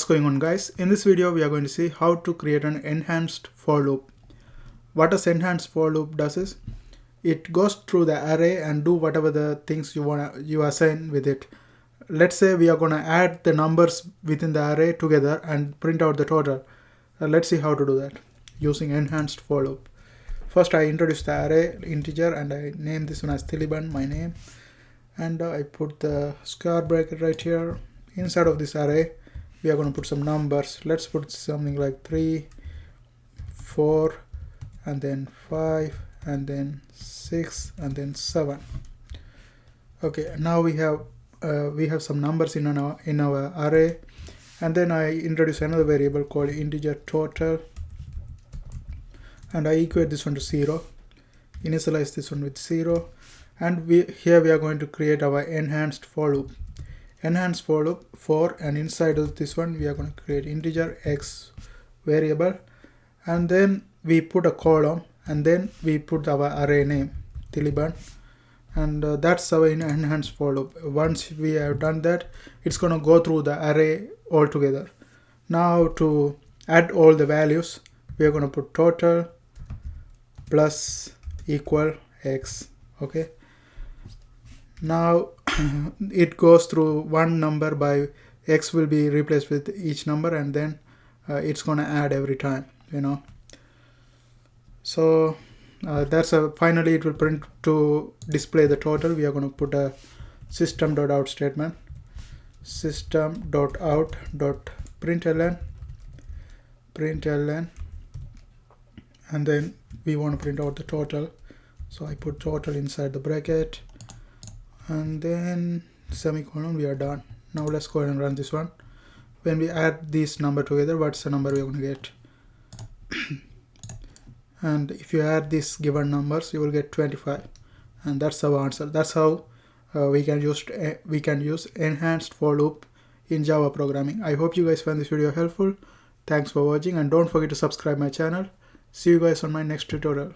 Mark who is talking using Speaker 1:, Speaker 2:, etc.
Speaker 1: What's going on, guys? In this video we are going to see how to create an enhanced for loop. What does enhanced for loop does is it goes through the array and do whatever the things you assign with it. Let's say we are going to add the numbers within the array together and print out the total. Let's see how to do that using enhanced for loop. First I introduce the array integer and I name this one as Taliban, my name, and I put the square bracket right here. Inside of this array we are going to put some numbers. Let's put something like 3, 4, and then 5, and then 6, and then 7. Okay, now we have some numbers in our array, and then I introduce another variable called integer total, and I equate this one to 0, initialize this one with 0, and here we are going to create our enhanced for loop. Enhanced for loop for, and inside of this one we are going to create integer x variable, and then we put a column, and then we put our array name Taliban, and that's our enhanced for loop. Once we have done that, it's going to go through the array altogether. Now to add all the values, we are going to put total plus equal x. Okay, now it goes through one number by x will be replaced with each number, and then it's going to add every time, so that's finally it will print to display the total. We are going to put a system.out statement, system.out.println, and then we want to print out the total, so I put total inside the bracket and then semicolon. We are done. Now let's go ahead and run this one. When we add these number together, what's the number we're going to get? And if you add these given numbers, you will get 25, and that's our answer. That's how we can use enhanced for loop in Java programming. I hope you guys found this video helpful. Thanks for watching, and don't forget to subscribe my channel. See you guys on my next tutorial.